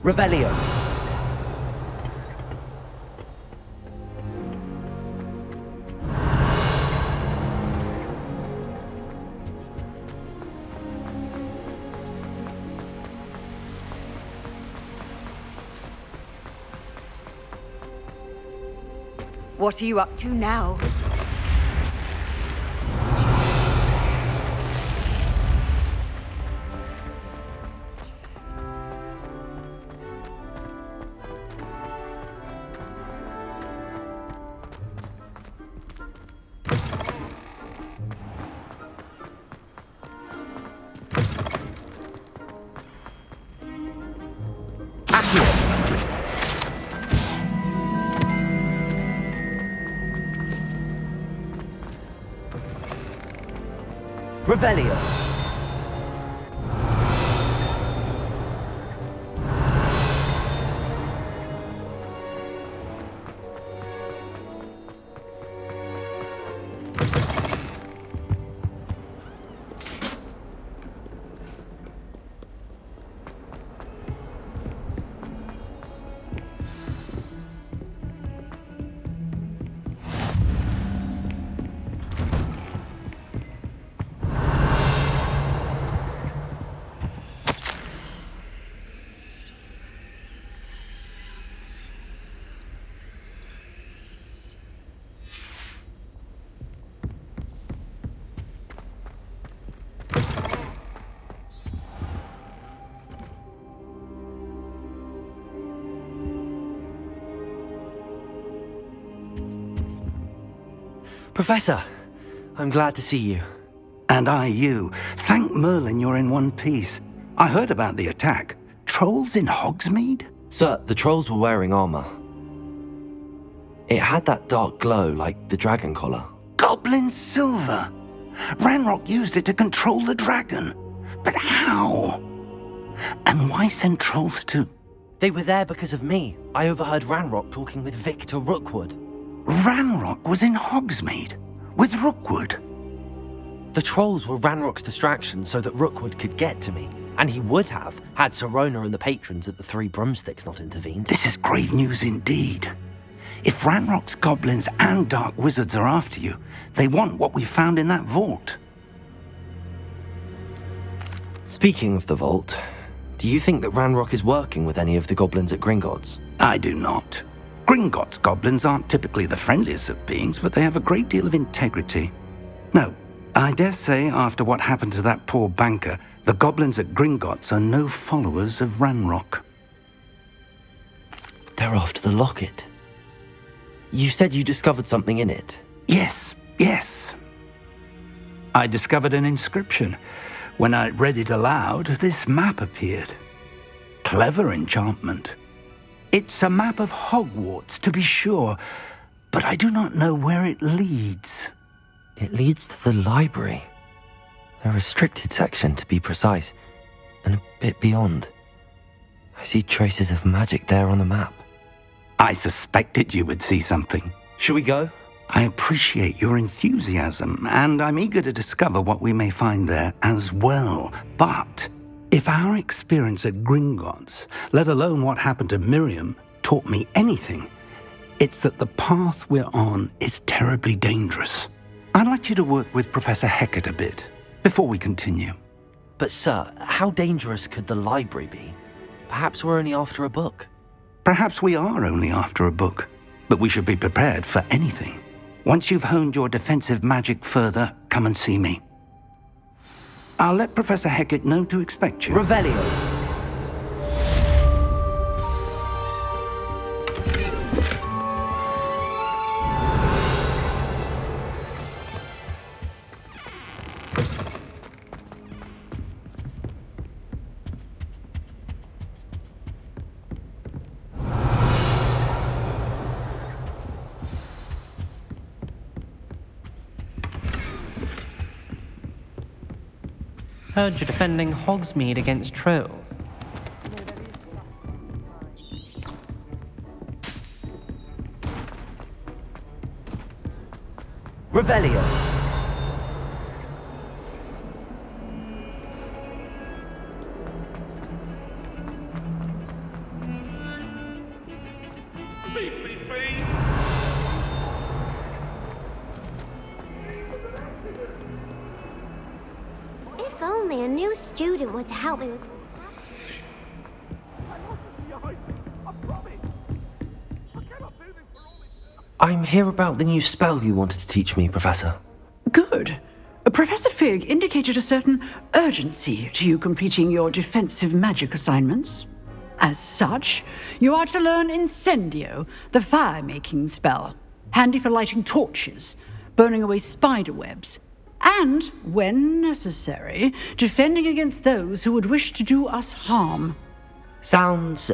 Revelio. What are you up to now? Revelio. Professor, I'm glad to see you. And I you. Thank Merlin you're in one piece. I heard about the attack. Trolls in Hogsmeade? Sir, the trolls were wearing armor. It had that dark glow like the dragon collar. Goblin silver! Ranrock used it to control the dragon. But how? And why send trolls to... They were there because of me. I overheard Ranrock talking with Victor Rookwood. Ranrock was in Hogsmeade? With Rookwood? The trolls were Ranrock's distraction so that Rookwood could get to me. And he would have, had Sirona and the patrons at the Three Broomsticks not intervened. This is grave news indeed. If Ranrock's goblins and dark wizards are after you, they want what we found in that vault. Speaking of the vault, do you think that Ranrock is working with any of the goblins at Gringotts? I do not. Gringotts goblins aren't typically the friendliest of beings, but they have a great deal of integrity. No, I dare say after what happened to that poor banker, the goblins at Gringotts are no followers of Ranrock. They're after the locket. You said you discovered something in it. Yes. I discovered an inscription. When I read it aloud, this map appeared. Clever enchantment. It's a map of Hogwarts, to be sure, but I do not know where it leads. It leads to the library. A restricted section, to be precise, and a bit beyond. I see traces of magic there on the map. I suspected you would see something. Shall we go? I appreciate your enthusiasm, and I'm eager to discover what we may find there as well. But if our experience at Gringotts, let alone what happened to Miriam, taught me anything, it's that the path we're on is terribly dangerous. I'd like you to work with Professor Hecat a bit before we continue. But sir, how dangerous could the library be? Perhaps we're only after a book. Perhaps we are only after a book, but we should be prepared for anything. Once you've honed your defensive magic further, come and see me. I'll let Professor Hecat know to expect you. Revelio. Heard you're defending Hogsmeade against trolls. Revelio. If only a new student were to help me with... I'm here about the new spell you wanted to teach me, Professor. Good. Professor Fig indicated a certain urgency to you completing your defensive magic assignments. As such, you are to learn Incendio, the fire-making spell, handy for lighting torches, burning away spider webs, and, when necessary, defending against those who would wish to do us harm. Sounds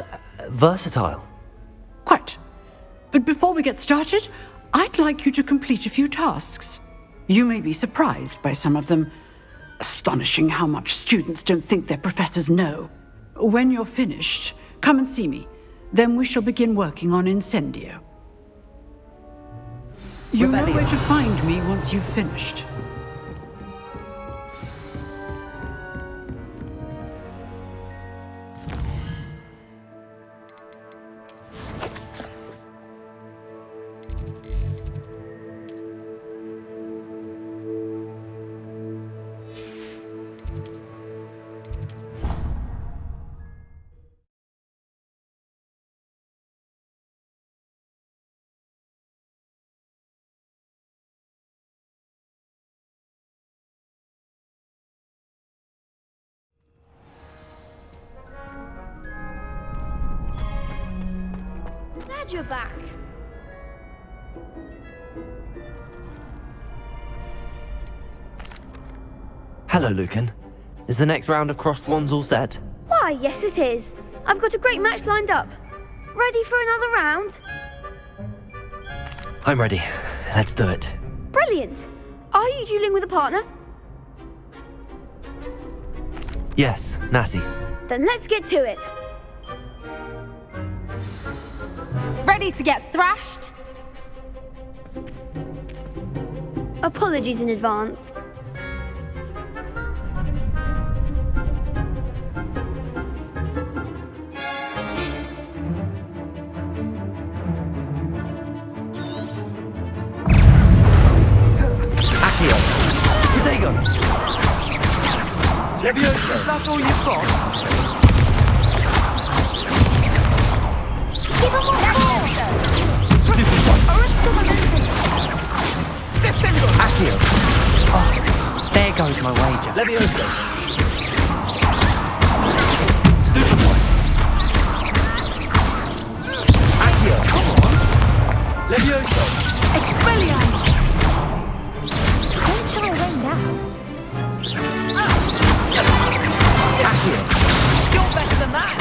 versatile. Quite. But before we get started, I'd like you to complete a few tasks. You may be surprised by some of them. Astonishing how much students don't think their professors know. When you're finished, come and see me. Then we shall begin working on Incendio. You know where to find me once you've finished. Glad you're back. Hello, Lucan. Is the next round of crossed wands all set? Why, yes it is. I've got a great match lined up. Ready for another round? I'm ready. Let's do it. Brilliant. Are you dueling with a partner? Yes, Natty. Then let's get to it. Ready to get thrashed? Apologies in advance. Accio! Protego! Levioso! Is that all you've got? Give him one more! Accio! Oh, there goes my wager. Levioso! Superboy! Accio! Come on! Levioso! Expelliarmus! Don't throw away now. Accio! You're better than that!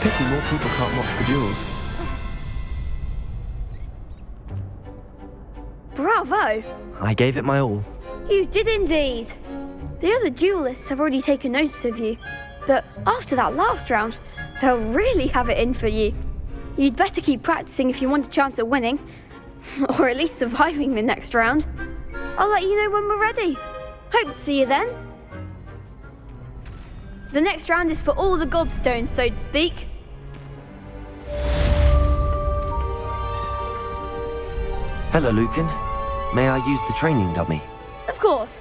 Pity more people can't watch the duels. Bravo! I gave it my all. You did indeed. The other duelists have already taken notice of you, but after that last round, they'll really have it in for you. You'd better keep practicing if you want a chance at winning, or at least surviving the next round. I'll let you know when we're ready. Hope to see you then. The next round is for all the gobstones, so to speak. Hello, Lucan. May I use the training dummy? Of course.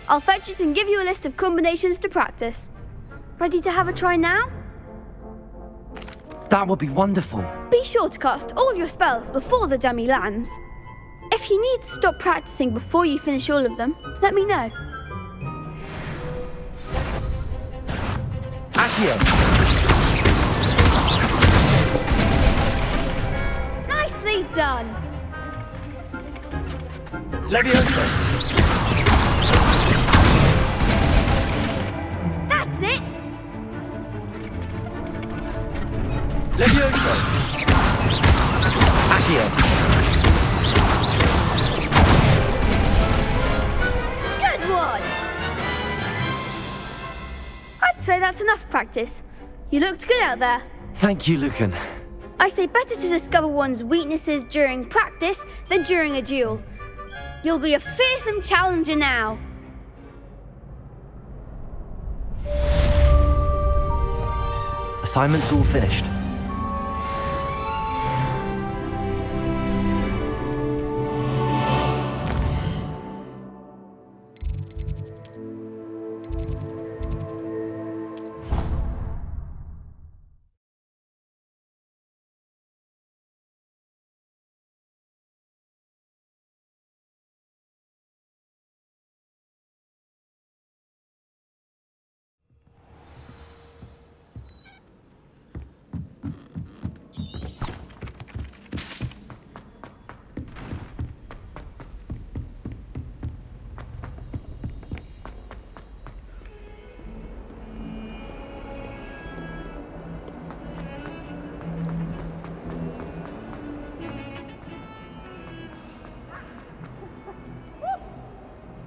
I'll fetch it and give you a list of combinations to practice. Ready to have a try now? That would be wonderful. Be sure to cast all your spells before the dummy lands. If you need to stop practicing before you finish all of them, let me know. Accio! Nicely done! Levioso! That's it! Levioso! Accio! Good one! I'd say that's enough practice. You looked good out there. Thank you, Lucan. I say better to discover one's weaknesses during practice than during a duel. You'll be a fearsome challenger now. Assignment's all finished.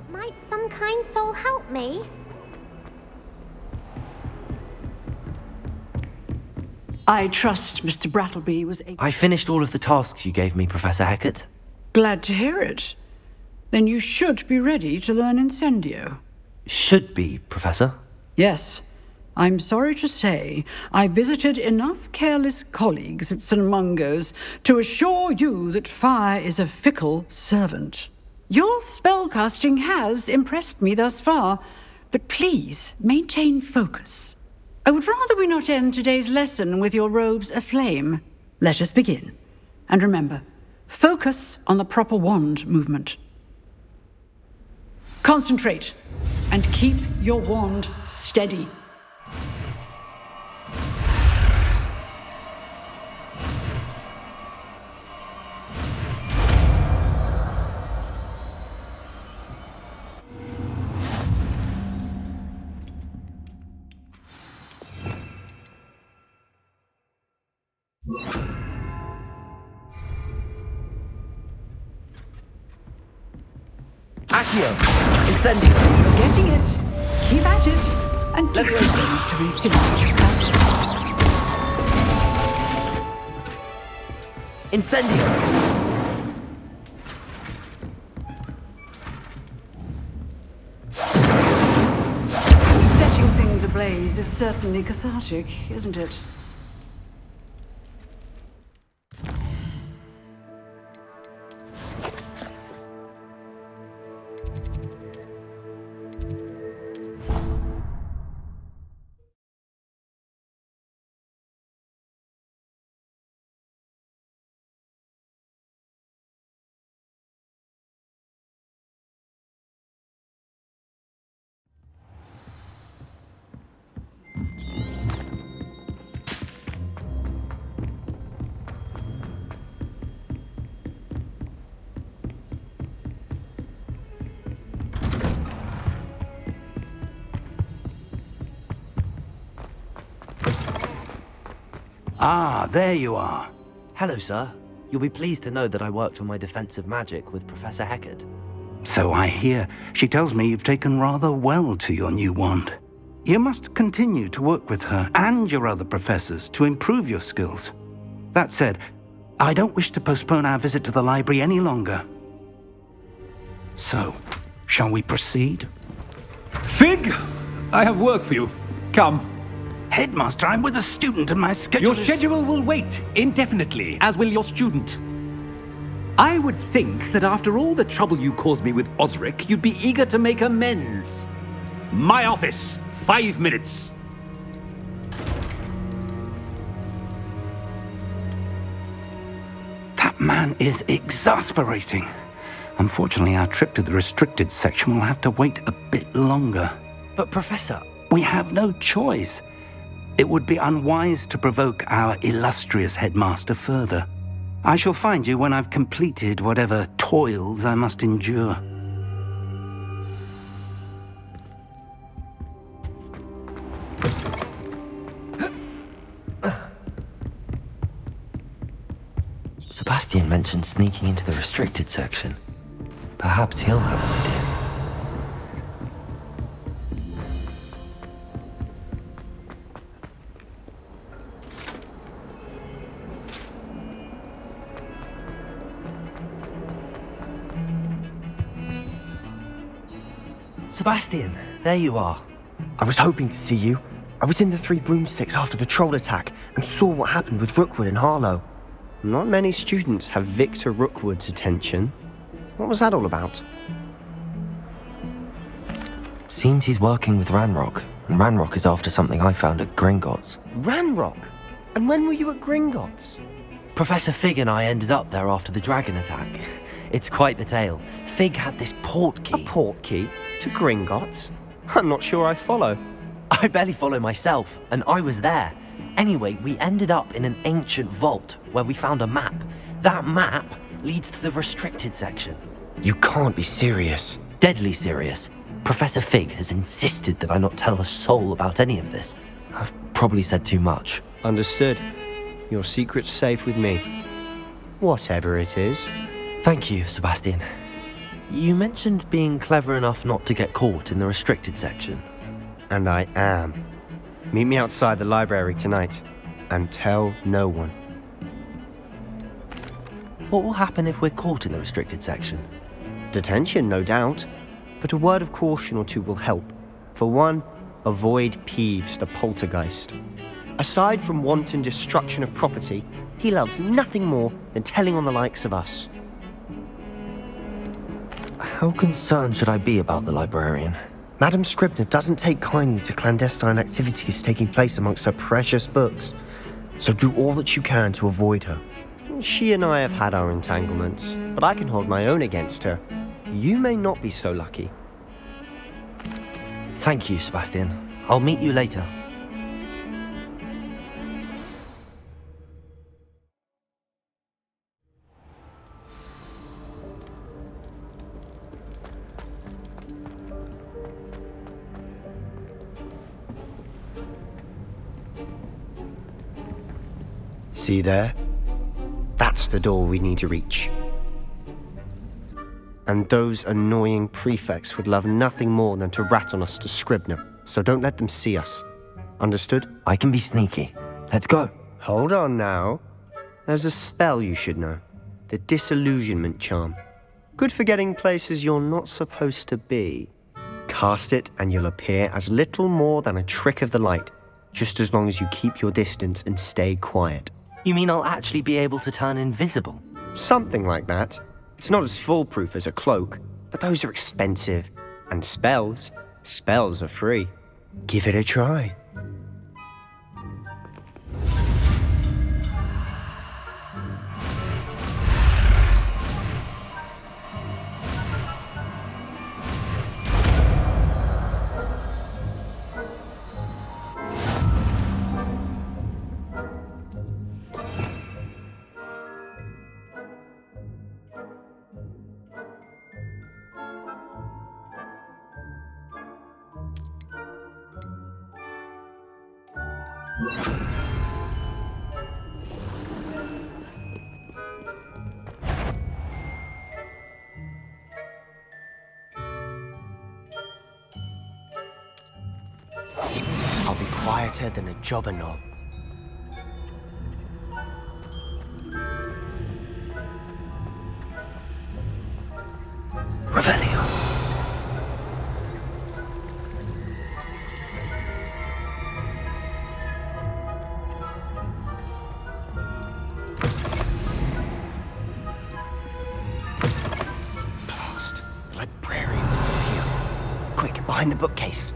Might some kind soul help me? I trust Mr. Brattleby was able... I finished all of the tasks you gave me, Professor Hecat. Glad to hear it. Then you should be ready to learn Incendio. Should be, Professor. Yes. I'm sorry to say I visited enough careless colleagues at St. Mungo's to assure you that fire is a fickle servant. Your spellcasting has impressed me thus far, but please maintain focus. I would rather we not end today's lesson with your robes aflame. Let us begin. And remember, focus on the proper wand movement. Concentrate and keep your wand steady. Accio! Incendio! You're getting it. Keep at it. And keep open to infinity. Incendio! Setting things ablaze is certainly cathartic, isn't it? Ah, there you are. Hello, sir. You'll be pleased to know that I worked on my defensive magic with Professor Hecat. So I hear. She tells me you've taken rather well to your new wand. You must continue to work with her and your other professors to improve your skills. That said, I don't wish to postpone our visit to the library any longer. So, shall we proceed? Fig, I have work for you. Come. Headmaster, I'm with a student and my schedule Your schedule will wait indefinitely, as will your student. I would think that after all the trouble you caused me with Osric, you'd be eager to make amends. My office, 5 minutes. That man is exasperating. Unfortunately, our trip to the restricted section will have to wait a bit longer. But, Professor... We have no choice. It would be unwise to provoke our illustrious headmaster further. I shall find you when I've completed whatever toils I must endure. Sebastian mentioned sneaking into the restricted section. Perhaps he'll have an idea. Sebastian, there you are. I was hoping to see you. I was in the Three Broomsticks after patrol attack and saw what happened with Rookwood and Harlow. Not many students have Victor Rookwood's attention. What was that all about? Seems he's working with Ranrock, and Ranrock is after something I found at Gringotts. Ranrock? And when were you at Gringotts? Professor Fig and I ended up there after the dragon attack. It's quite the tale. Fig had this port key. A port key? To Gringotts? I'm not sure I follow. I barely follow myself, and I was there. Anyway, we ended up in an ancient vault where we found a map. That map leads to the restricted section. You can't be serious. Deadly serious. Professor Fig has insisted that I not tell a soul about any of this. I've probably said too much. Understood. Your secret's safe with me. Whatever it is. Thank you, Sebastian. You mentioned being clever enough not to get caught in the restricted section. And I am. Meet me outside the library tonight, and tell no one. What will happen if we're caught in the restricted section? Detention, no doubt. But a word of caution or two will help. For one, avoid Peeves, the poltergeist. Aside from wanton destruction of property, he loves nothing more than telling on the likes of us. How concerned should I be about the librarian? Madam Scribner doesn't take kindly to clandestine activities taking place amongst her precious books, so do all that you can to avoid her. She and I have had our entanglements, but I can hold my own against her. You may not be so lucky. Thank you, Sebastian. I'll meet you later. See there? That's the door we need to reach. And those annoying prefects would love nothing more than to rat on us to Scribner, so don't let them see us. Understood? I can be sneaky. Let's go. Hold on now. There's a spell you should know. The Disillusionment Charm. Good for getting places you're not supposed to be. Cast it and you'll appear as little more than a trick of the light, just as long as you keep your distance and stay quiet. You mean I'll actually be able to turn invisible? Something like that. It's not as foolproof as a cloak, but those are expensive. And spells are free. Give it a try. I'll be quieter than a jobber knob. Revelio. Blast! The librarian's still here. Quick, behind the bookcase.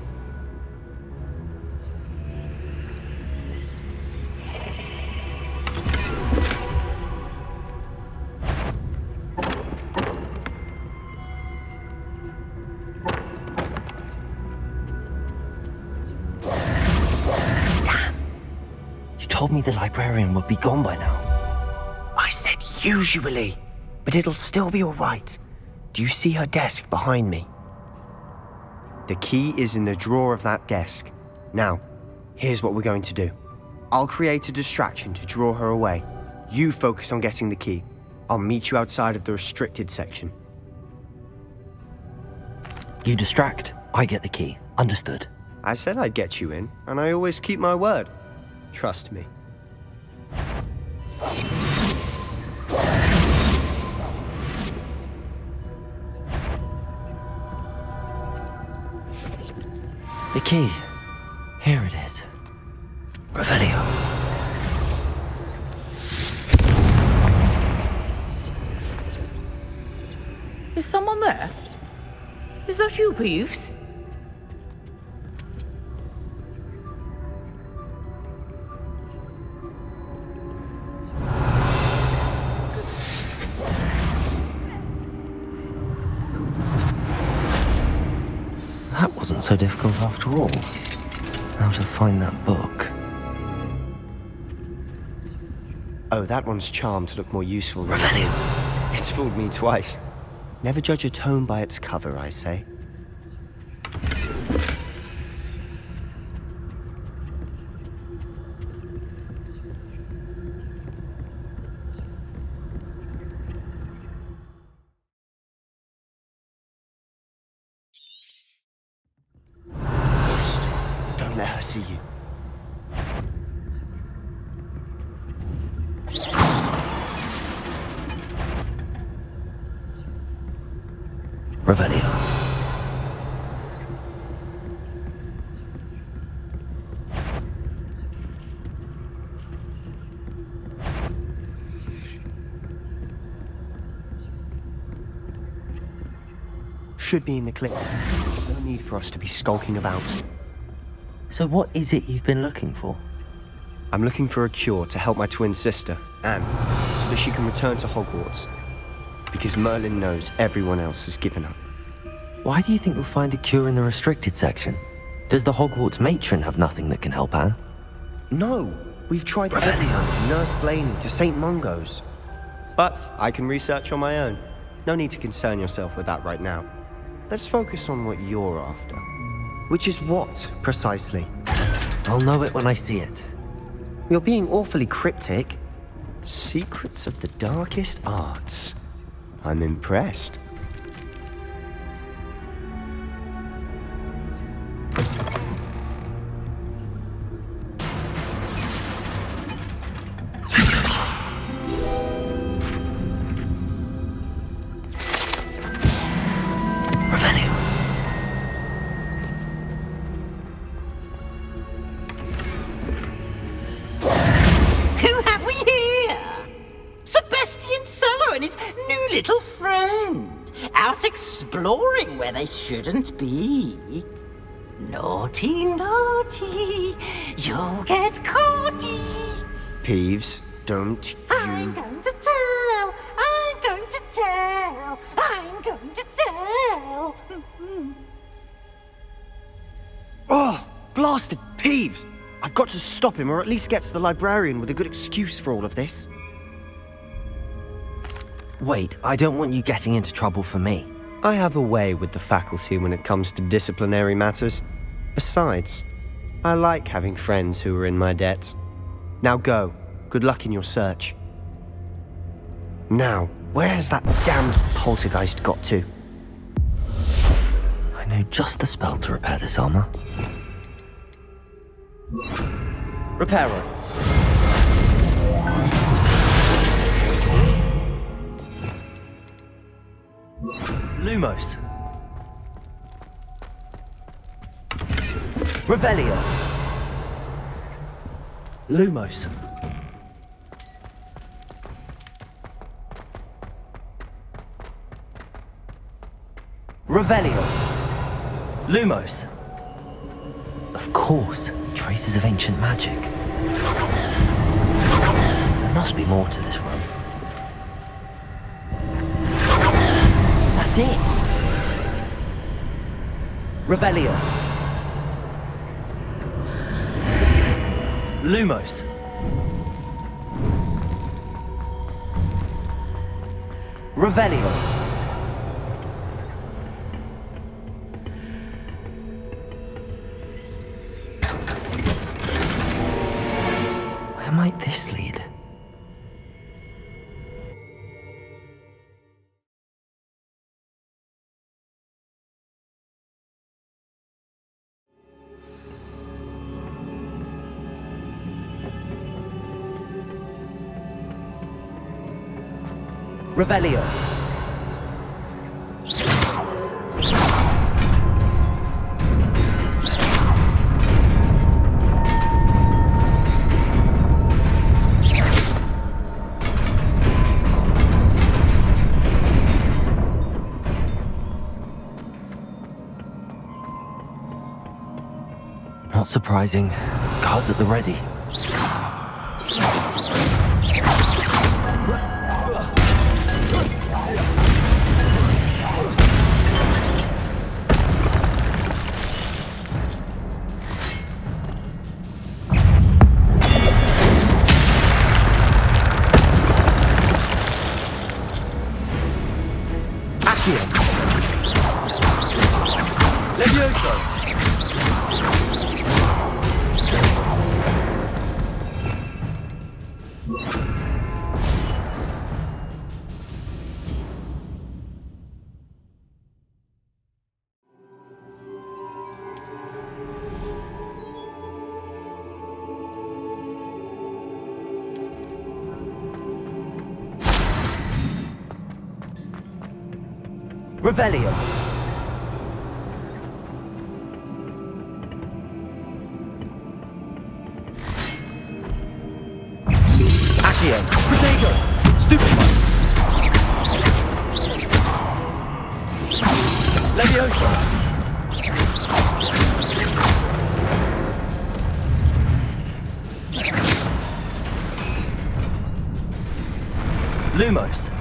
Told me the librarian would be gone by now. I said usually, but it'll still be all right. Do you see her desk behind me? The key is in the drawer of that desk. Now, here's what we're going to do. I'll create a distraction to draw her away. You focus on getting the key. I'll meet you outside of the restricted section. You distract, I get the key. Understood. I said I'd get you in, and I always keep my word. Trust me. The key. Here it is. Revelio. Is someone there? Is that you, Peeves? That wasn't so difficult after all. How to find that book. Oh, that one's charmed to look more useful than it is. It's fooled me twice. Never judge a tome by its cover, I say. Ghost, don't let her see you. Revelio. Should be in the clip. There's no need for us to be skulking about. So what is it you've been looking for? I'm looking for a cure to help my twin sister, Anne, so that she can return to Hogwarts. Because Merlin knows everyone else has given up. Why do you think you'll find a cure in the restricted section? Does the Hogwarts matron have nothing that can help Anne? No! We've tried everything, from Nurse Blaney to St. Mungo's. But I can research on my own. No need to concern yourself with that right now. Let's focus on what you're after. Which is what, precisely? I'll know it when I see it. You're being awfully cryptic. Secrets of the darkest arts. I'm impressed. Who have we here? Sebastian Cellar and his new little friend. Out exploring where they shouldn't be. Naughty, naughty. You'll get caughty. Peeves, don't you... I'm going to tell. I'm going to tell. I'm going to tell. Oh, blasted Peeves! I've got to stop him, or at least get to the librarian with a good excuse for all of this. Wait, I don't want you getting into trouble for me. I have a way with the faculty when it comes to disciplinary matters. Besides, I like having friends who are in my debt. Now go. Good luck in your search. Now, where has that damned poltergeist got to? I know just the spell to repair this armor. Reparo. Lumos. Revelio. Lumos. Revelio. Lumos. Of course, traces of ancient magic. There must be more to this room. That's it. Revelio. Lumos. Revelio. Where might this lead? Revelio. surprising. Cards at the ready. Revelio. Accio. Protego. Stupefy. Leviosa. Lumos.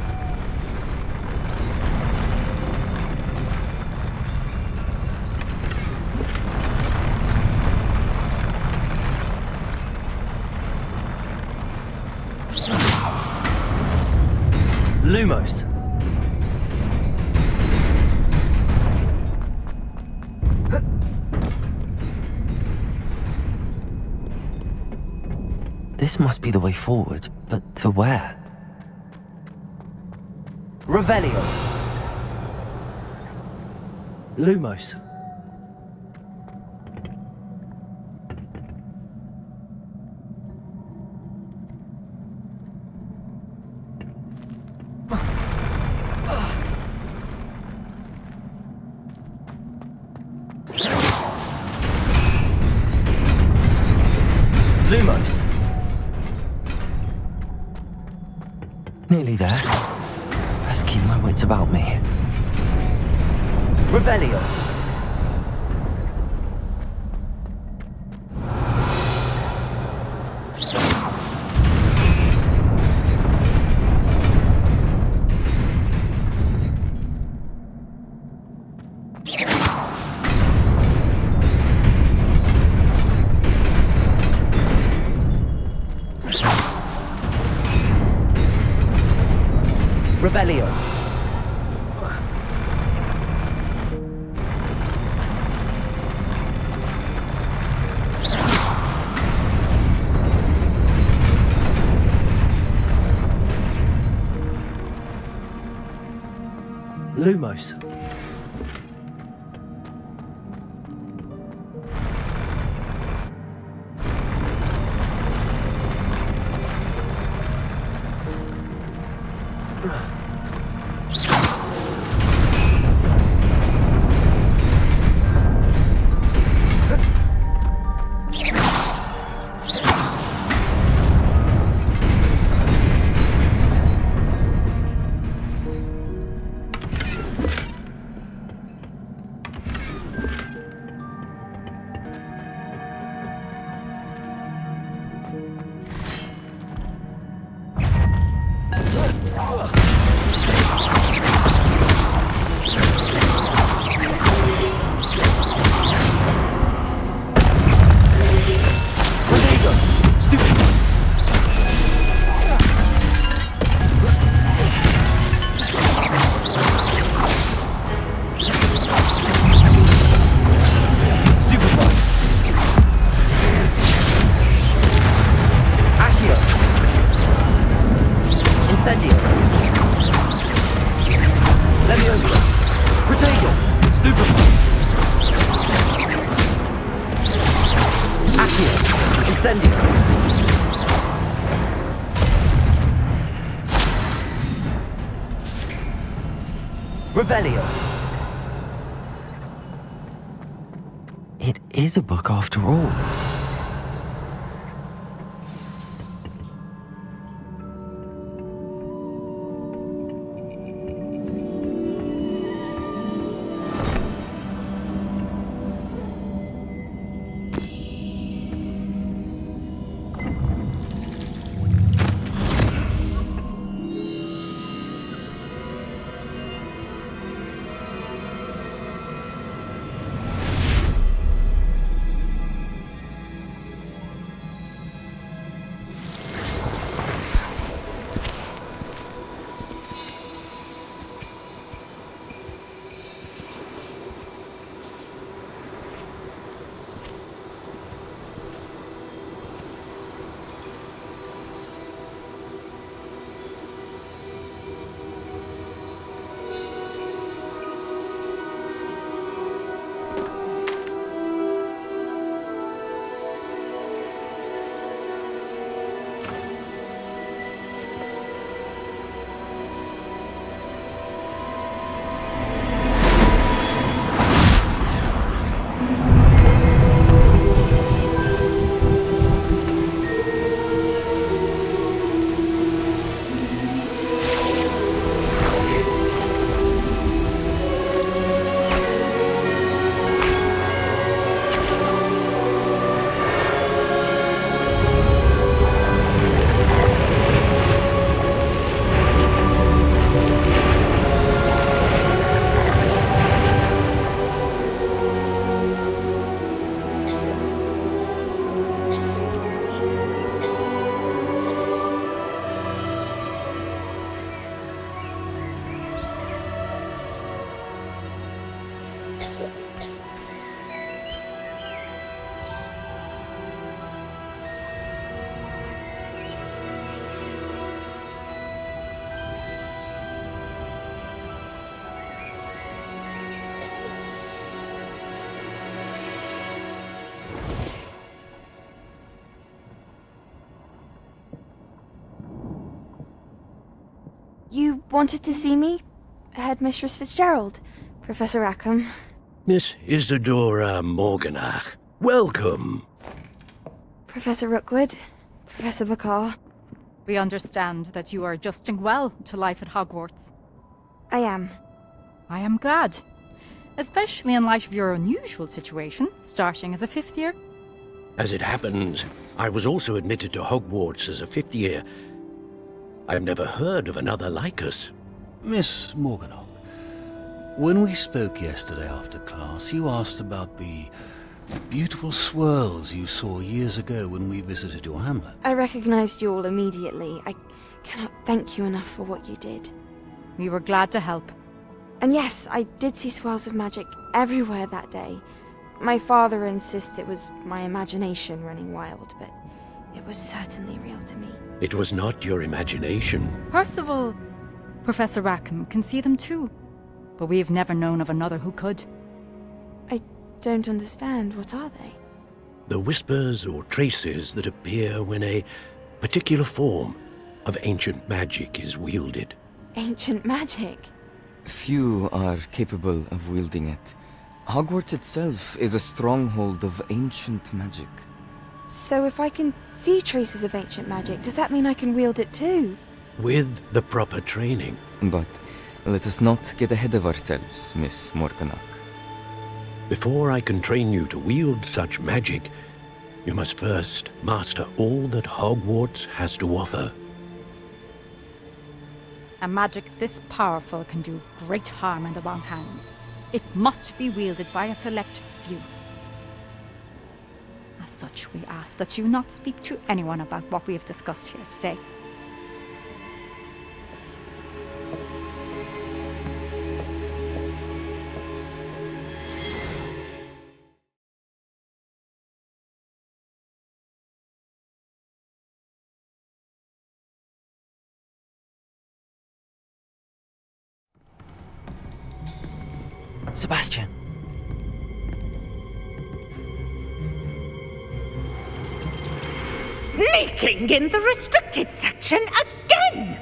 Lumos. This must be the way forward, but to where? Revelio. Lumos. Lumos. Nearly there. Let's keep my wits about me. Revelio. Revelio. Lumos. Revelio. It is a book after all. You wanted to see me? Headmistress Fitzgerald, Professor Rackham. Miss Isadora Morganach, welcome. Professor Rookwood, Professor Bakar. We understand that you are adjusting well to life at Hogwarts. I am. I am glad. Especially in light of your unusual situation, starting as a 5th year. As it happens, I was also admitted to Hogwarts as a 5th year. I've never heard of another like us. Miss Morganach, when we spoke yesterday after class, you asked about the beautiful swirls you saw years ago when we visited your hamlet. I recognized you all immediately. I cannot thank you enough for what you did. We were glad to help. And yes, I did see swirls of magic everywhere that day. My father insists it was my imagination running wild, but it was certainly real to me. It was not your imagination. Percival, Professor Rackham can see them too, but we've never known of another who could. I don't understand. What are they? The whispers or traces that appear when a particular form of ancient magic is wielded. Ancient magic? Few are capable of wielding it. Hogwarts itself is a stronghold of ancient magic. So if I can see traces of ancient magic, does that mean I can wield it too? With the proper training. But let us not get ahead of ourselves, Miss Morganach. Before I can train you to wield such magic, you must first master all that Hogwarts has to offer. A magic this powerful can do great harm in the wrong hands. It must be wielded by a select few. As such, we ask that you not speak to anyone about what we have discussed here today. Sebastian. Sneaking in the restricted section again!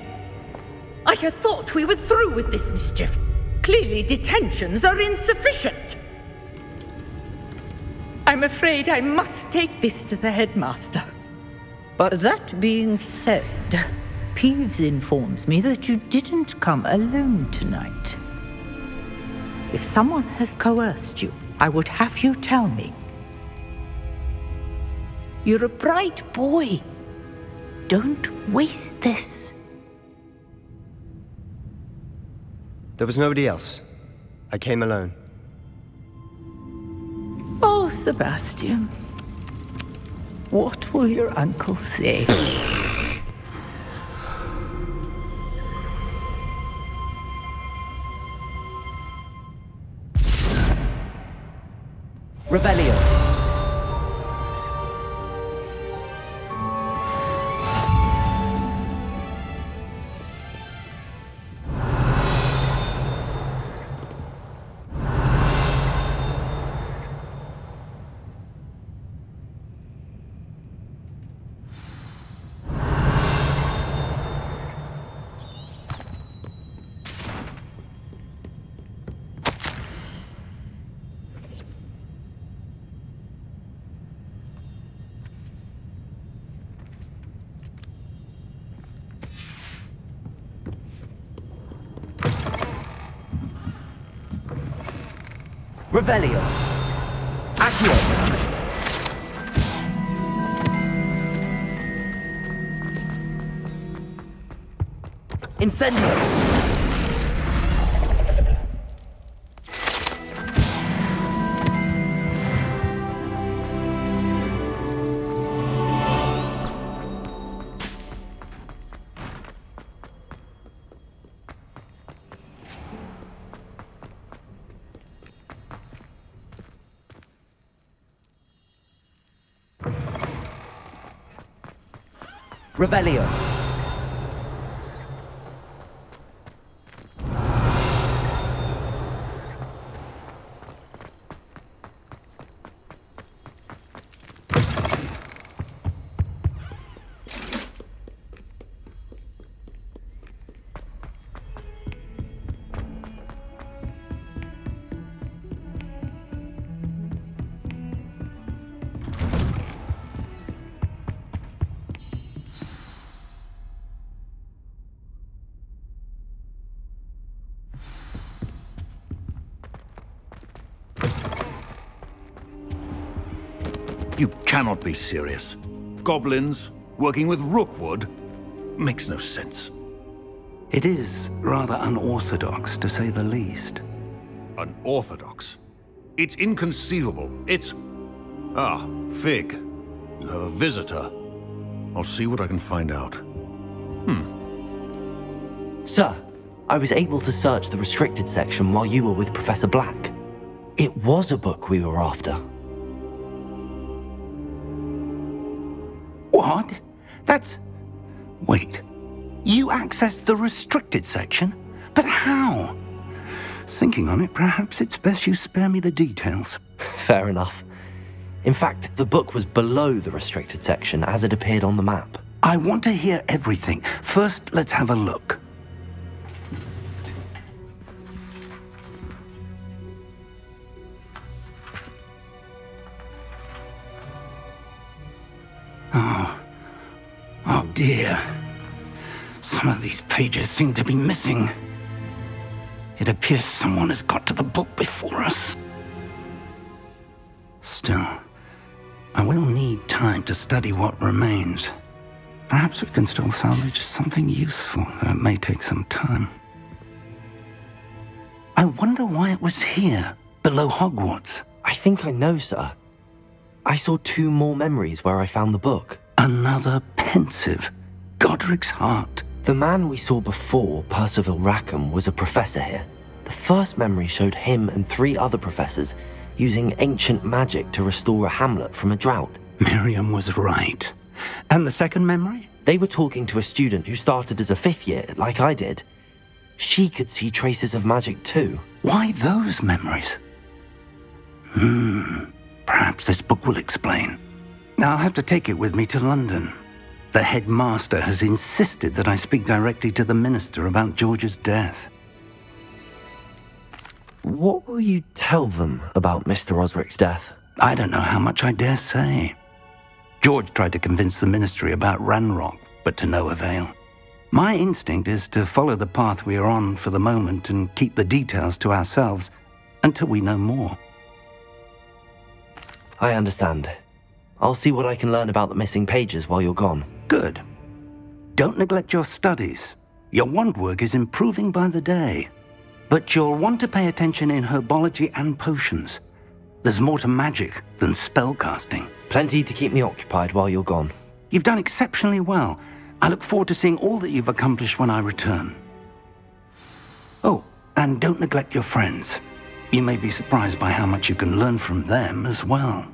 I had thought we were through with this mischief. Clearly detentions are insufficient. I'm afraid I must take this to the headmaster. But that being said, Peeves informs me that you didn't come alone tonight. If someone has coerced you, I would have you tell me. You're a bright boy. Don't waste this. There was nobody else. I came alone. Oh, Sebastian. What will your uncle say? Rebellion! Revelio. Accio. Incendio. Rebellion. cannot be serious. Goblins working with Rookwood makes no sense. It is rather unorthodox, to say the least. Unorthodox? It's inconceivable. It's... Ah, Fig. You have a visitor. I'll see what I can find out. Sir, I was able to search the restricted section while you were with Professor Black. It was a book we were after. What? That's... Wait. You accessed the restricted section? But how? Thinking on it, perhaps it's best you spare me the details. Fair enough. In fact, the book was below the restricted section as it appeared on the map. I want to hear everything. First, let's have a look. Oh dear. Some of these pages seem to be missing. It appears someone has got to the book before us. Still, I will need time to study what remains. Perhaps we can still salvage something useful, though it may take some time. I wonder why it was here, below Hogwarts. I think I know, sir. I saw 2 more memories where I found the book. Another pensive. Godric's heart. The man we saw before, Percival Rackham, was a professor here. The first memory showed him and 3 other professors using ancient magic to restore a hamlet from a drought. Miriam was right. And the second memory? They were talking to a student who started as a 5th year, like I did. She could see traces of magic too. Why those memories? Perhaps this book will explain. Now I'll have to take it with me to London. The headmaster has insisted that I speak directly to the minister about George's death. What will you tell them about Mr. Osric's death? I don't know how much I dare say. George tried to convince the ministry about Ranrock, but to no avail. My instinct is to follow the path we are on for the moment and keep the details to ourselves until we know more. I understand. I'll see what I can learn about the missing pages while you're gone. Good. Don't neglect your studies. Your wand work is improving by the day. But you'll want to pay attention in herbology and potions. There's more to magic than spellcasting. Plenty to keep me occupied while you're gone. You've done exceptionally well. I look forward to seeing all that you've accomplished when I return. Oh, and don't neglect your friends. You may be surprised by how much you can learn from them as well.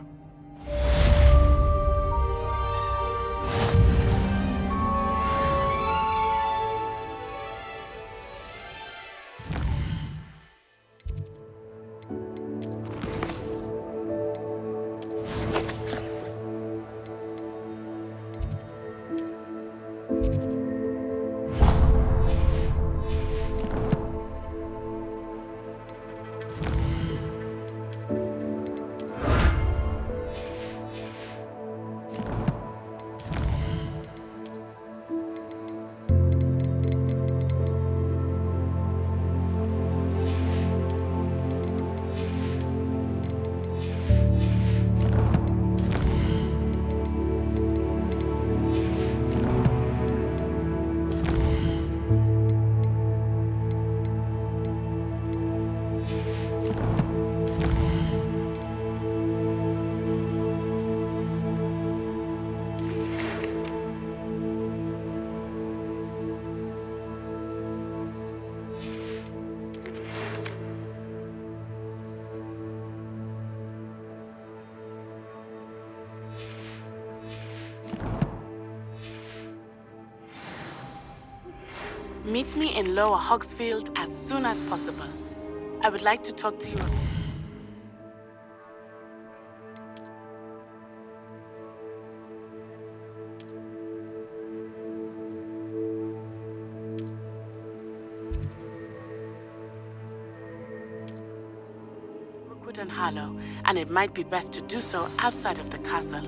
Meet me in Lower Hogsfield as soon as possible. I would like to talk to you. Rookwood and Harlow, and it might be best to do so outside of the castle.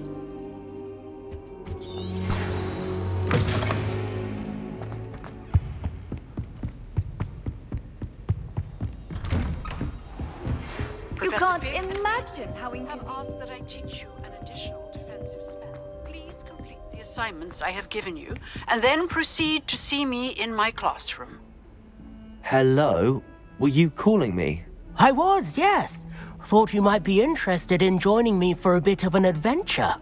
You can't imagine how have asked that I teach you an additional defense assignments I have given you, and then proceed to see me in my classroom. Hello? Were you calling me? I was, yes. Thought you might be interested in joining me for a bit of an adventure.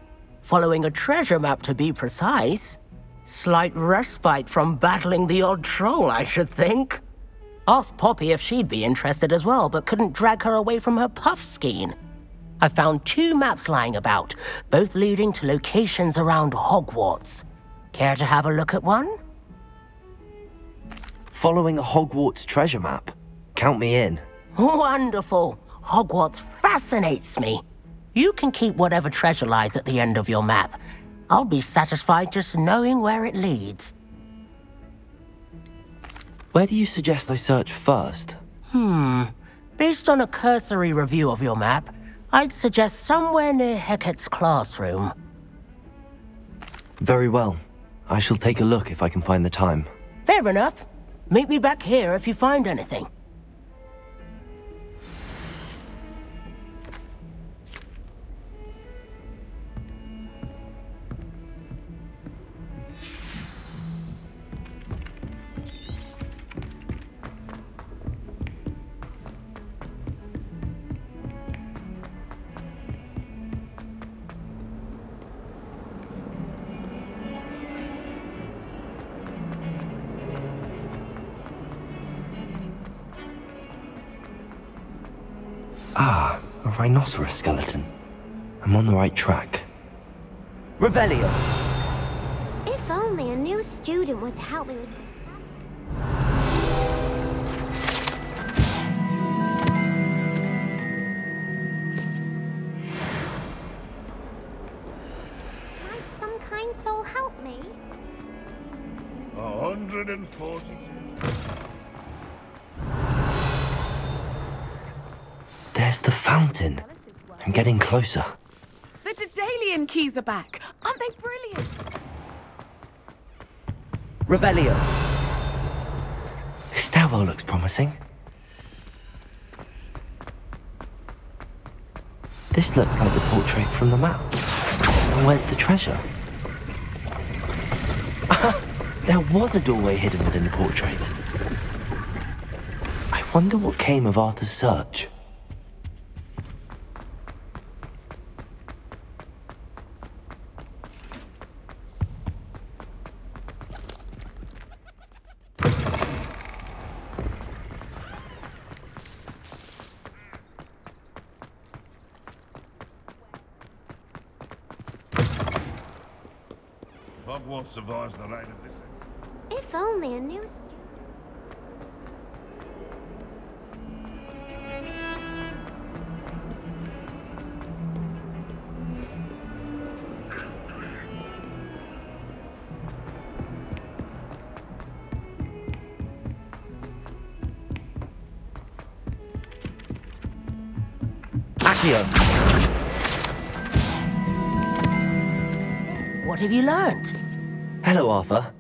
Following a treasure map, to be precise. Slight respite from battling the odd troll, I should think. Asked Poppy if she'd be interested as well, but couldn't drag her away from her puff skein. I found 2 maps lying about, both leading to locations around Hogwarts. Care to have a look at one? Following a Hogwarts treasure map. Count me in. Wonderful. Hogwarts fascinates me. You can keep whatever treasure lies at the end of your map. I'll be satisfied just knowing where it leads. Where do you suggest I search first? Based on a cursory review of your map, I'd suggest somewhere near Hecat's classroom. Very well. I shall take a look if I can find the time. Fair enough. Meet me back here if you find anything. Ah, a rhinoceros skeleton. I'm on the right track. Revelio! If only a new student would help me with... Might some kind soul help me? 140. There's the fountain. I'm getting closer. The Daedalian keys are back. Aren't they brilliant? Revelio! This stairwell looks promising. This looks like the portrait from the map. And where's the treasure? There was a doorway hidden within the portrait. I wonder what came of Arthur's search. Hogwarts survives the reign of this. If only a new... Accio! What have you learnt? Hello, Arthur.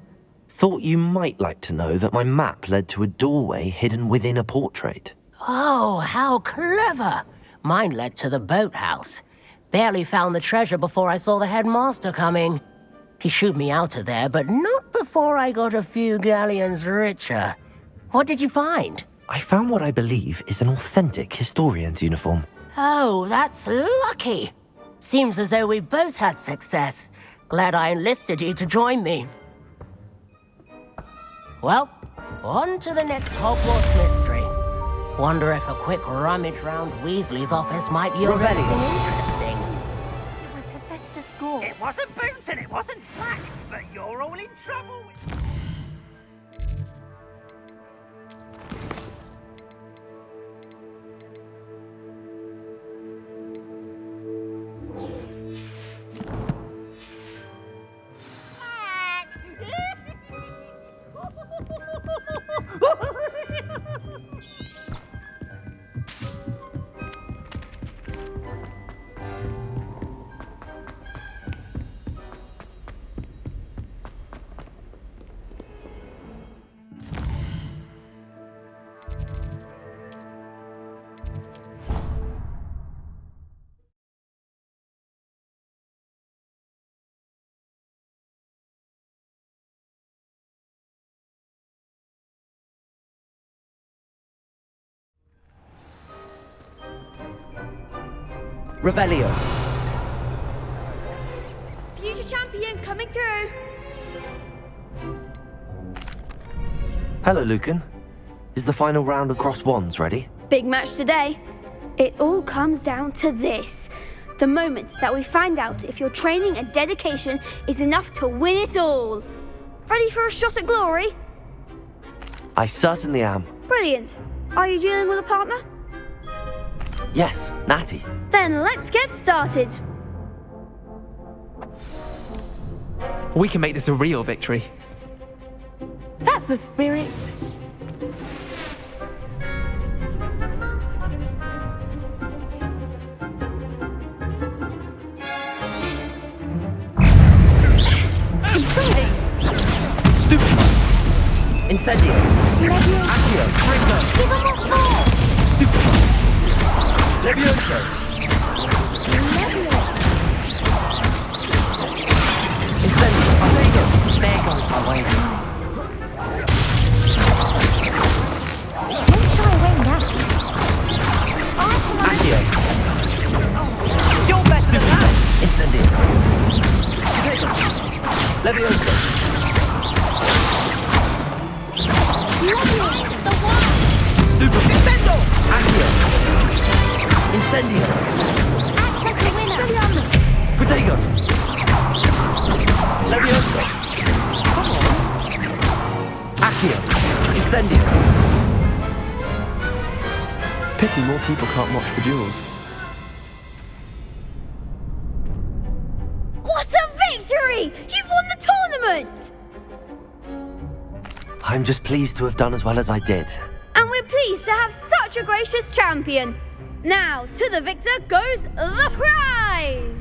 Thought you might like to know that my map led to a doorway hidden within a portrait. Oh, how clever! Mine led to the boathouse. Barely found the treasure before I saw the headmaster coming. He shooed me out of there, but not before I got a few galleons richer. What did you find? I found what I believe is an authentic historian's uniform. Oh, that's lucky. Seems as though we both had success. Glad I enlisted you to join me. Well, on to the next Hogwarts mystery. Wonder if a quick rummage round Weasley's office might yield anything interesting. Professor School. It wasn't boots and it wasn't black, but you're all in trouble with... Revelio. Future champion coming through. Hello, Lucan. Is the final round of Cross Wands ready? Big match today. It all comes down to this. The moment that we find out if your training and dedication is enough to win it all. Ready for a shot at glory? I certainly am. Brilliant. Are you dealing with a partner? Yes, Natty. Then let's get started. We can make this a real victory. That's the spirit. Incendio. Accio. Trigger. Give him a call. Levioso. Incendio. Arrego. There goes my way. Let's try Wayne now. Accio. You're better than that. Incendio. Trigger. Levioso. Super Nintendo! Accio! Incendio! Access the winner. Protego! Levioso! Come on! Accio! Incendio! Pity more people can't watch the duels. What a victory! You've won the tournament! I'm just pleased to have done as well as I did. And we're pleased to have such a gracious champion. Now, to the victor goes the prize!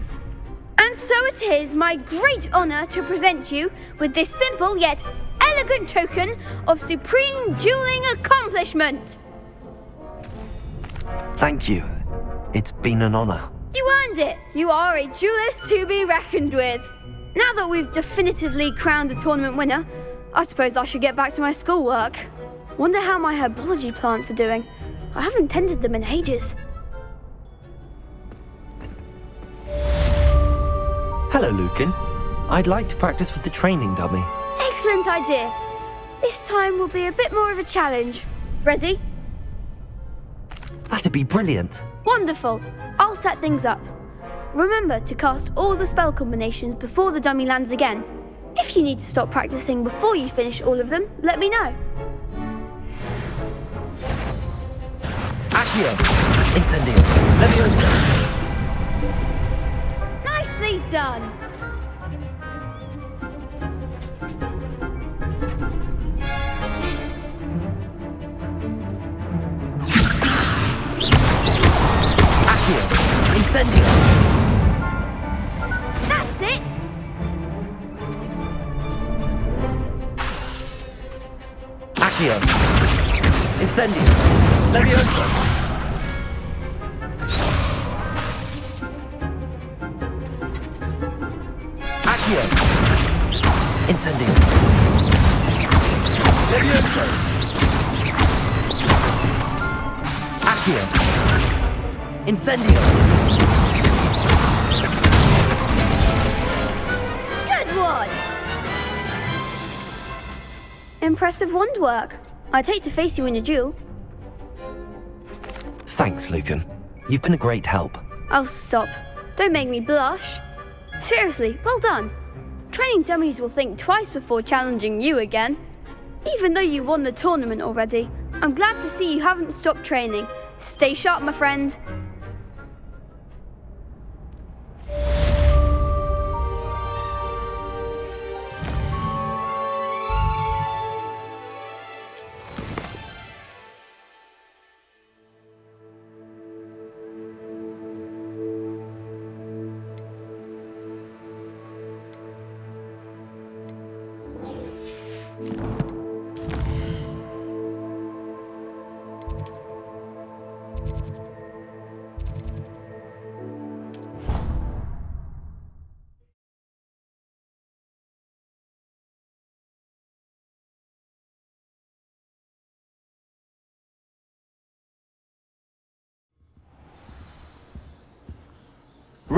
And so it is my great honour to present you with this simple yet elegant token of supreme dueling accomplishment. Thank you. It's been an honour. You earned it. You are a duelist to be reckoned with. Now that we've definitively crowned the tournament winner, I suppose I should get back to my schoolwork. Wonder how my herbology plants are doing. I haven't tended them in ages. Hello, Lucan. I'd like to practice with the training dummy. Excellent idea. This time will be a bit more of a challenge. Ready? That'd be brilliant. Wonderful. I'll set things up. Remember to cast all the spell combinations before the dummy lands again. If you need to stop practicing before you finish all of them, let me know. Accio! Incendio! Levioso! Nicely done! Accio! Incendio! That's it! Accio! Incendio! Levioso! Accio! Incendio! Levioso! Accio! Incendio! Good one! Impressive wand work. I'd hate to face you in a duel. Thanks, Lucan. You've been a great help. Oh, stop. Don't make me blush. Seriously, well done. Training dummies will think twice before challenging you again. Even though you won the tournament already, I'm glad to see you haven't stopped training. Stay sharp, my friend.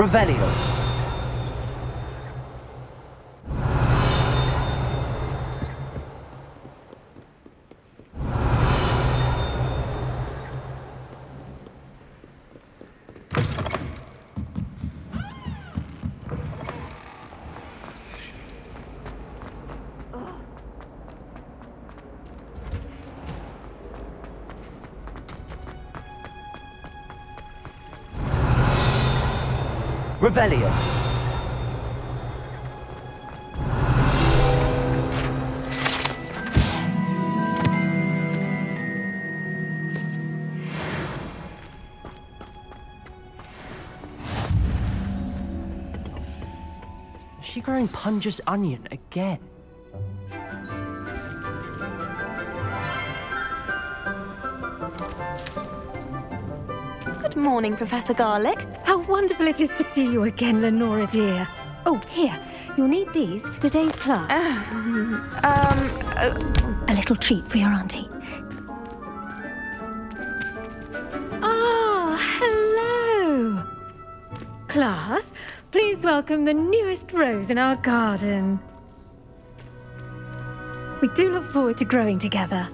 Revelio. Revelio. Is she growing Punja's onion again? Good morning, Professor Garlic. How wonderful it is to see you again, Lenora dear. Oh, here, you'll need these for today's class. A little treat for your auntie. Ah, hello. Class, please welcome the newest rose in our garden. We do look forward to growing together.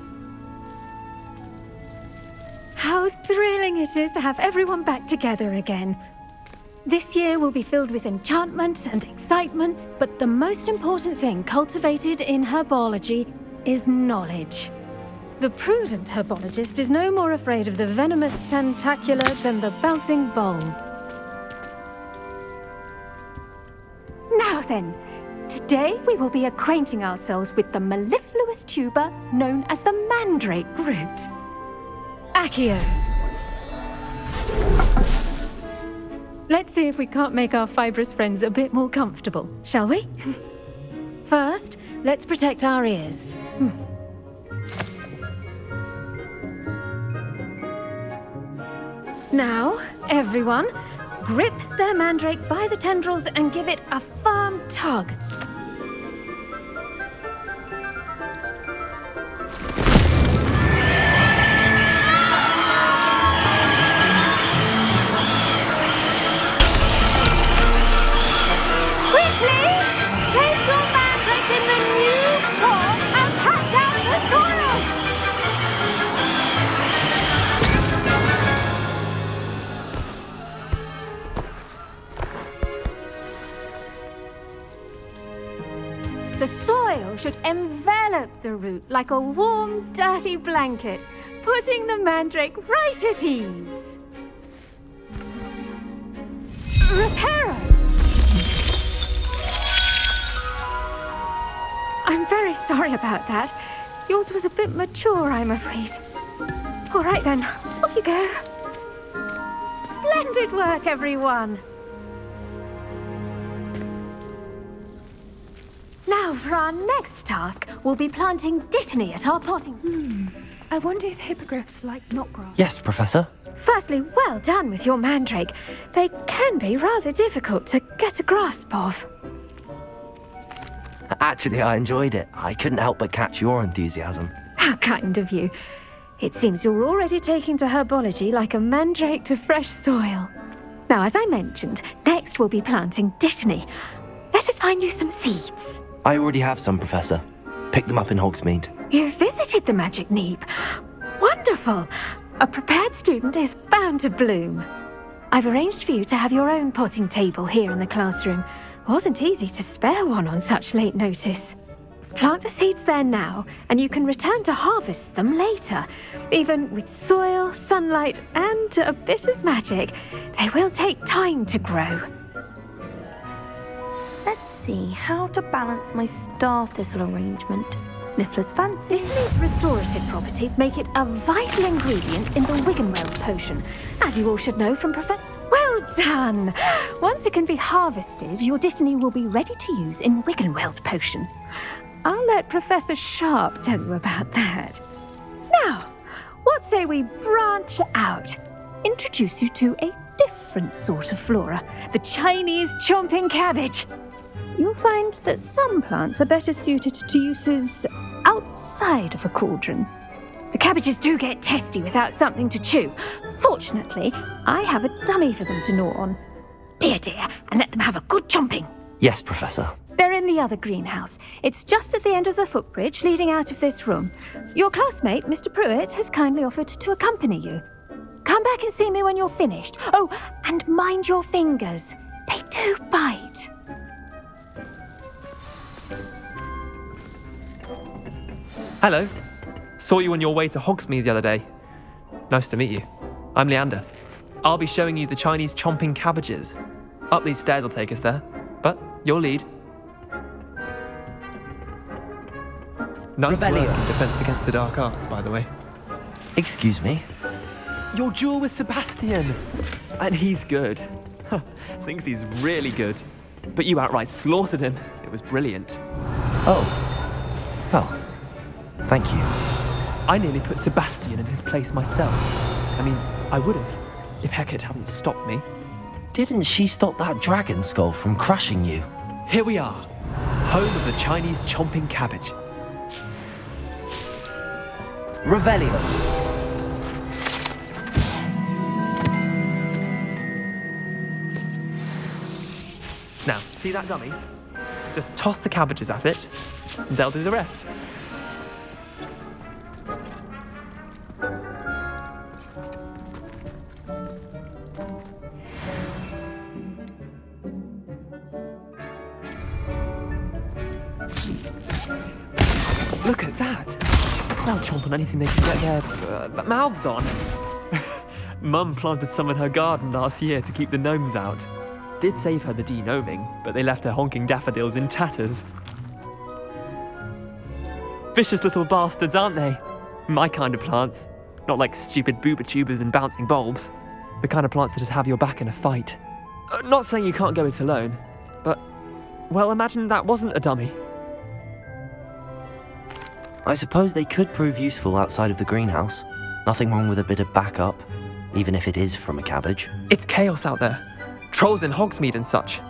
How thrilling it is to have everyone back together again. This year will be filled with enchantment and excitement, but the most important thing cultivated in herbology is knowledge. The prudent herbologist is no more afraid of the venomous tentacula than the bouncing bowl. Now then, today we will be acquainting ourselves with the mellifluous tuber known as the mandrake root. Accio. Let's see if we can't make our fibrous friends a bit more comfortable, shall we? First, let's protect our ears. Now, everyone, grip their mandrake by the tendrils and give it a firm tug. Should envelop the root like a warm, dirty blanket, putting the mandrake right at ease. Reparo! I'm very sorry about that. Yours was a bit mature, I'm afraid. All right then, off you go. Splendid work, everyone. Now, for our next task, we'll be planting dittany at our potting. I wonder if hippogriffs like knotgrass. Yes, Professor. Firstly, well done with your mandrake. They can be rather difficult to get a grasp of. Actually, I enjoyed it. I couldn't help but catch your enthusiasm. How kind of you. It seems you're already taking to herbology like a mandrake to fresh soil. Now, as I mentioned, next we'll be planting dittany. Let us find you some seeds. I already have some, Professor. Picked them up in Hogsmeade. You visited the Magic Neep. Wonderful. A prepared student is bound to bloom. I've arranged for you to have your own potting table here in the classroom. Wasn't easy to spare one on such late notice. Plant the seeds there now, and you can return to harvest them later. Even with soil, sunlight, and a bit of magic, they will take time to grow. Let's see how to balance my star thistle arrangement. Miffler's fancy. Dittany's restorative properties make it a vital ingredient in the Wiggenweld potion, as you all should know from Professor... Well done! Once it can be harvested, your dittany will be ready to use in Wiggenweld potion. I'll let Professor Sharp tell you about that. Now, what say we branch out? Introduce you to a different sort of flora, the Chinese chomping cabbage. You'll find that some plants are better suited to uses outside of a cauldron. The cabbages do get testy without something to chew. Fortunately, I have a dummy for them to gnaw on. Dear, dear, and let them have a good chomping. Yes, Professor. They're in the other greenhouse. It's just at the end of the footbridge leading out of this room. Your classmate, Mr. Pruitt, has kindly offered to accompany you. Come back and see me when you're finished. Oh, and mind your fingers. They do bite. Hello. Saw you on your way to Hogsmeade the other day. Nice to meet you. I'm Leander. I'll be showing you the Chinese chomping cabbages. Up these stairs will take us there. But your lead. Nice work in Defense Against the Dark Arts, by the way. Excuse me? Your duel with Sebastian! And he's good. Thinks he's really good. But you outright slaughtered him. It was brilliant. Oh. Well, thank you. I nearly put Sebastian in his place myself. I mean, I would have, if Hecate hadn't stopped me. Didn't she stop that dragon skull from crushing you? Here we are, home of the Chinese chomping cabbage. Revelio. Now, see that dummy? Just toss the cabbages at it, and they'll do the rest. Look at that! They'll chomp on anything they can get their mouths on. Mum planted some in her garden last year to keep the gnomes out. Did save her the de-gnoming, but they left her honking daffodils in tatters. Vicious little bastards, aren't they? My kind of plants. Not like stupid booba tubers and bouncing bulbs. The kind of plants that'd have your back in a fight. Not saying you can't go it alone, but, well, imagine that wasn't a dummy. I suppose they could prove useful outside of the greenhouse. Nothing wrong with a bit of backup, even if it is from a cabbage. It's chaos out there. Trolls in Hogsmeade and such.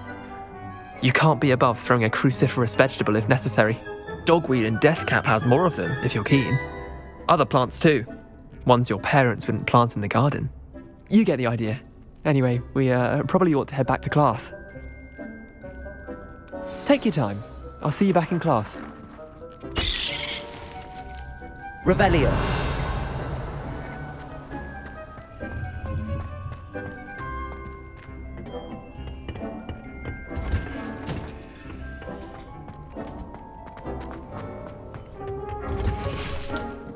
You can't be above throwing a cruciferous vegetable if necessary. Dogweed and deathcap has more of them, if you're keen. Other plants too. Ones your parents wouldn't plant in the garden. You get the idea. Anyway, we probably ought to head back to class. Take your time. I'll see you back in class. Revelio.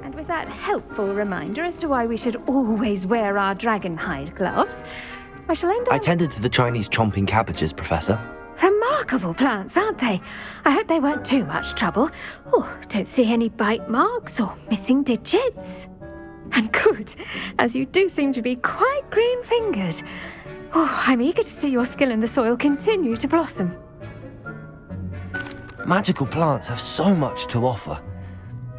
And with that helpful reminder as to why we should always wear our dragon hide gloves, I shall end up... I tended to the Chinese chomping cabbages, Professor. Remarkable plants, aren't they? I hope they weren't too much trouble. Oh, don't see any bite marks or missing digits. And good, as you do seem to be quite green-fingered. Oh, I'm eager to see your skill in the soil continue to blossom. Magical plants have so much to offer.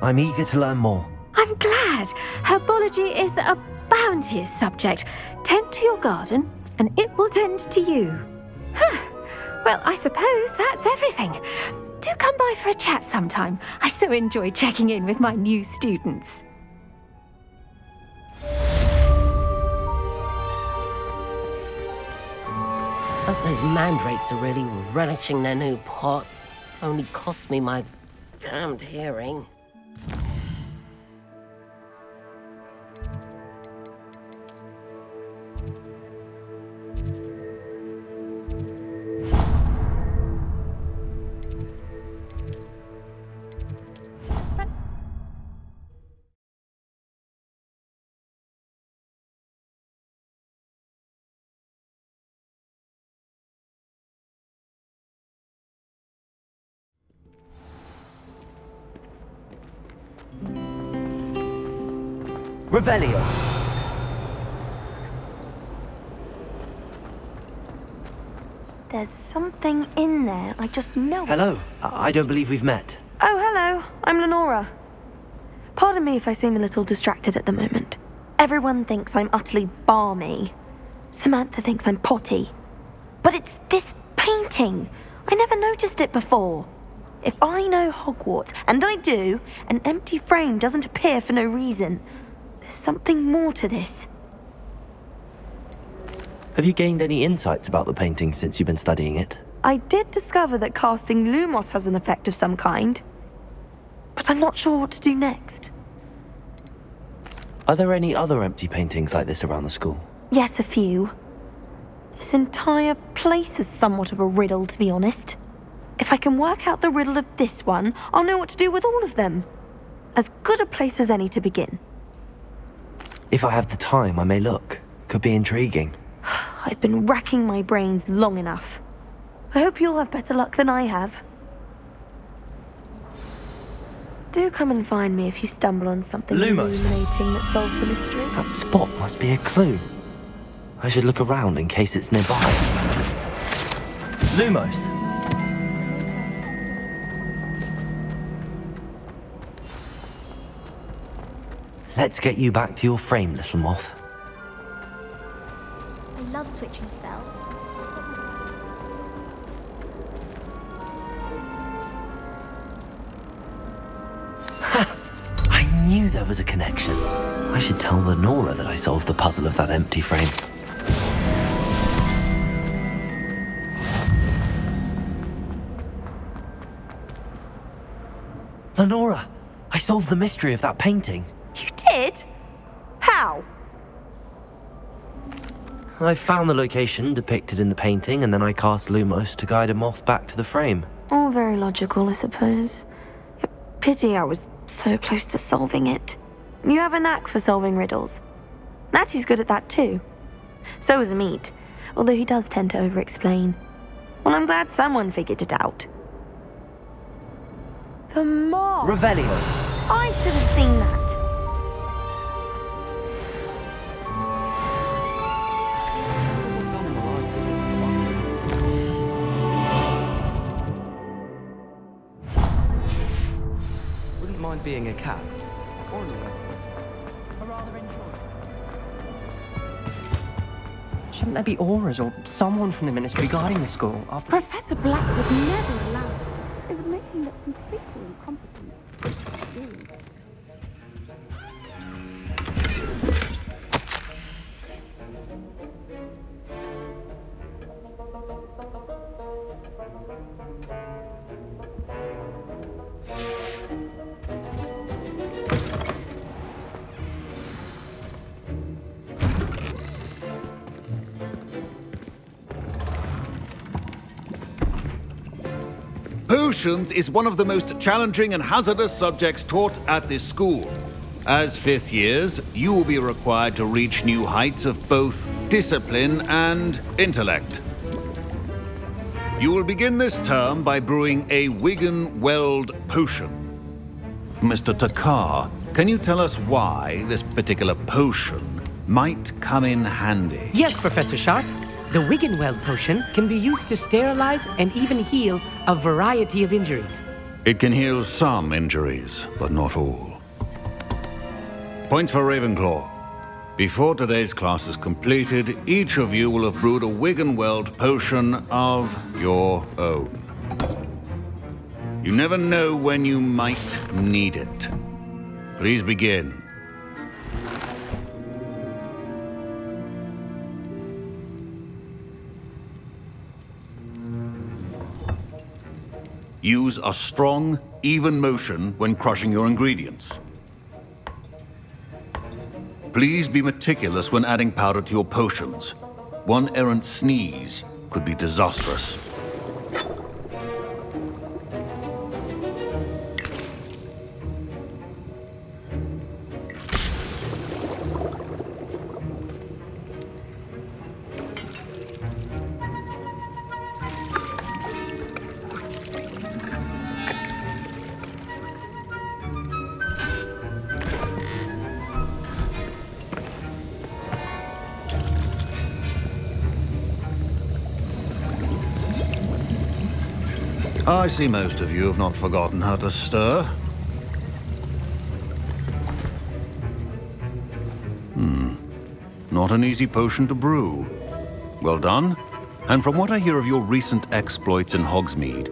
I'm eager to learn more. I'm glad. Herbology is a bounteous subject. Tend to your garden, and it will tend to you. Huh. Well, I suppose that's everything. Do come by for a chat sometime. I so enjoy checking in with my new students. Hope those mandrakes are really relishing their new pots. Only cost me my damned hearing. Revelio. There's something in there. I just know it. Hello. I don't believe we've met. Oh, hello. I'm Lenora. Pardon me if I seem a little distracted at the moment. Everyone thinks I'm utterly balmy. Samantha thinks I'm potty. But it's this painting. I never noticed it before. If I know Hogwarts, and I do, an empty frame doesn't appear for no reason. There's something more to this. Have you gained any insights about the painting since you've been studying it? I did discover that casting Lumos has an effect of some kind, but I'm not sure what to do next. Are there any other empty paintings like this around the school? Yes, a few. This entire place is somewhat of a riddle, to be honest. If I can work out the riddle of this one, I'll know what to do with all of them. As good a place as any to begin. If I have the time, I may look. Could be intriguing. I've been racking my brains long enough. I hope you'll have better luck than I have. Do come and find me if you stumble on something Lumos. illuminating that solves the mystery. That spot must be a clue. I should look around in case it's nearby. Lumos. Let's get you back to your frame, little moth. I love switching spells. I knew there was a connection. I should tell Lenora that I solved the puzzle of that empty frame. Lenora, I solved the mystery of that painting. You did? How? I found the location depicted in the painting, and then I cast Lumos to guide a moth back to the frame. All very logical, I suppose. Pity I was so close to solving it. You have a knack for solving riddles. Natty's good at that too. So is Amit, although he does tend to over-explain. Well, I'm glad someone figured it out. The moth! Revelio. I should have seen that. Wouldn't mind being a cat. Or a Shouldn't there be auras or someone from the ministry guarding the school? Professor Black would never allow it. It would make him look completely incompetent. Potions is one of the most challenging and hazardous subjects taught at this school. As fifth years, you will be required to reach new heights of both discipline and intellect. You will begin this term by brewing a Wigan-Weld potion. Mr. Takar, can you tell us why this particular potion might come in handy? Yes, Professor Sharp. The Wigan-Weld potion can be used to sterilize and even heal a variety of injuries. It can heal some injuries, but not all. Points for Ravenclaw. Before today's class is completed, each of you will have brewed a Wigan-Weld potion of your own. You never know when you might need it. Please begin. Use a strong, even motion when crushing your ingredients. Please be meticulous when adding powder to your potions. One errant sneeze could be disastrous. I see most of you have not forgotten how to stir. Not an easy potion to brew. Well done. And from what I hear of your recent exploits in Hogsmeade,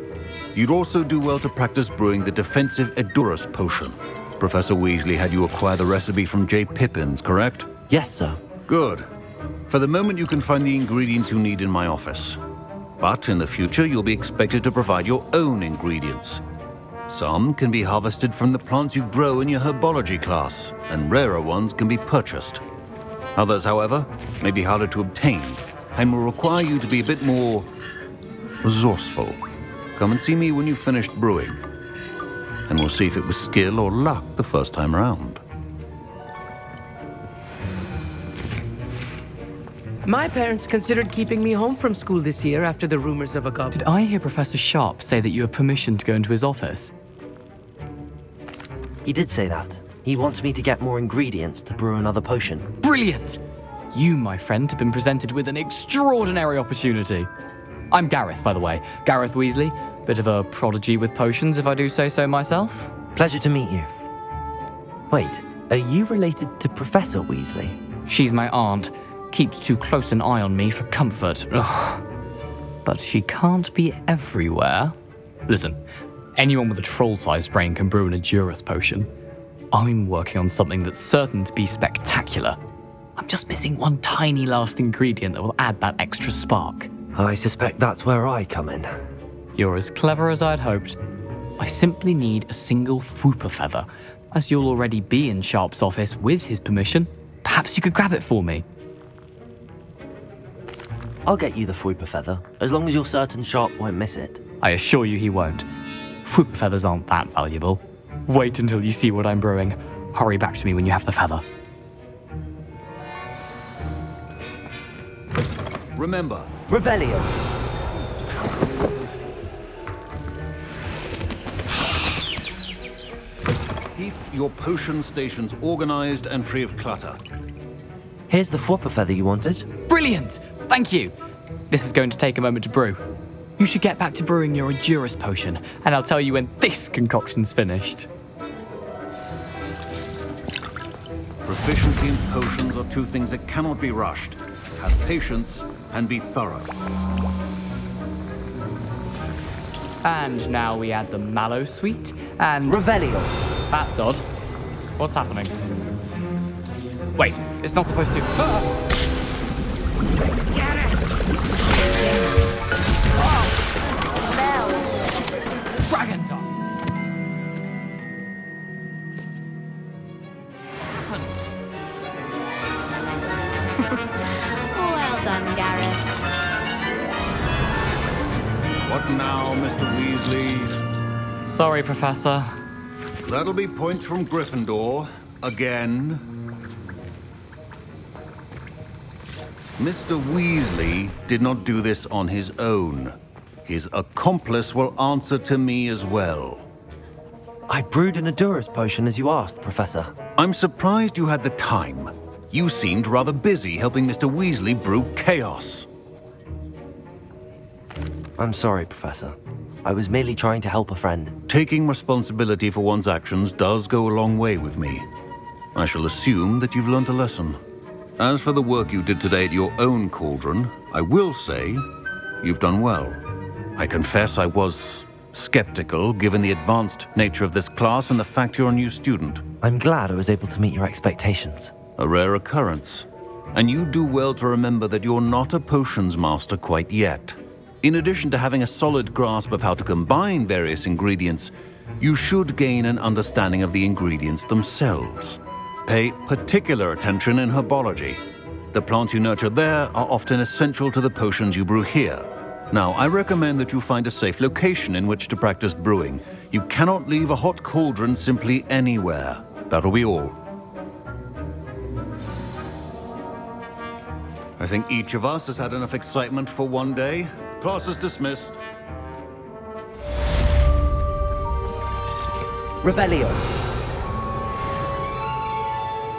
you'd also do well to practice brewing the defensive Edurus potion. Professor Weasley had you acquire the recipe from J. Pippins, correct? Yes, sir. Good. For the moment, you can find the ingredients you need in my office. But in the future, you'll be expected to provide your own ingredients. Some can be harvested from the plants you grow in your herbology class, and rarer ones can be purchased. Others, however, may be harder to obtain, and will require you to be a bit more resourceful. Come and see me when you've finished brewing, and we'll see if it was skill or luck the first time around. My parents considered keeping me home from school this year after the rumors of a goblin. Did I hear Professor Sharp say that you have permission to go into his office? He did say that. He wants me to get more ingredients to brew another potion. Brilliant! You, my friend, have been presented with an extraordinary opportunity. I'm Gareth, by the way. Gareth Weasley. Bit of a prodigy with potions, if I do say so myself. Pleasure to meet you. Wait, are you related to Professor Weasley? She's my aunt. Keeps too close an eye on me for comfort. Ugh. But she can't be everywhere. Listen, anyone with a troll-sized brain can brew an Edurus potion. I'm working on something that's certain to be spectacular. I'm just missing one tiny last ingredient that will add that extra spark. I suspect that's where I come in. You're as clever as I'd hoped. I simply need a single Fwooper feather. As you'll already be in Sharp's office with his permission, perhaps you could grab it for me. I'll get you the Fwooper feather, as long as you're certain Sharp won't miss it. I assure you he won't. Fwooper feathers aren't that valuable. Wait until you see what I'm brewing. Hurry back to me when you have the feather. Remember, Revelio. Keep your potion stations organized and free of clutter. Here's the Fwooper feather you wanted. Brilliant! Thank you! This is going to take a moment to brew. You should get back to brewing your Edurus potion, and I'll tell you when this concoction's finished. Proficiency and potions are two things that cannot be rushed. Have patience and be thorough. And now we add the Mallow Sweet and... Revelio. That's odd. What's happening? Wait, it's not supposed to... Dragon Dog! Well done, Gareth. What now, Mr. Weasley? Sorry, Professor. That'll be points from Gryffindor. Again. Mr. Weasley did not do this on his own. His accomplice will answer to me as well. I brewed an Edurus potion as you asked, Professor. I'm surprised you had the time. You seemed rather busy helping Mr. Weasley brew chaos. I'm sorry, Professor. I was merely trying to help a friend. Taking responsibility for one's actions does go a long way with me. I shall assume that you've learned a lesson. As for the work you did today at your own cauldron, I will say you've done well. I confess I was skeptical, given the advanced nature of this class and the fact you're a new student. I'm glad I was able to meet your expectations. A rare occurrence. And you do well to remember that you're not a potions master quite yet. In addition to having a solid grasp of how to combine various ingredients, you should gain an understanding of the ingredients themselves. Pay particular attention in herbology. The plants you nurture there are often essential to the potions you brew here. Now, I recommend that you find a safe location in which to practice brewing. You cannot leave a hot cauldron simply anywhere. That'll be all. I think each of us has had enough excitement for one day. Class is dismissed. Revelio.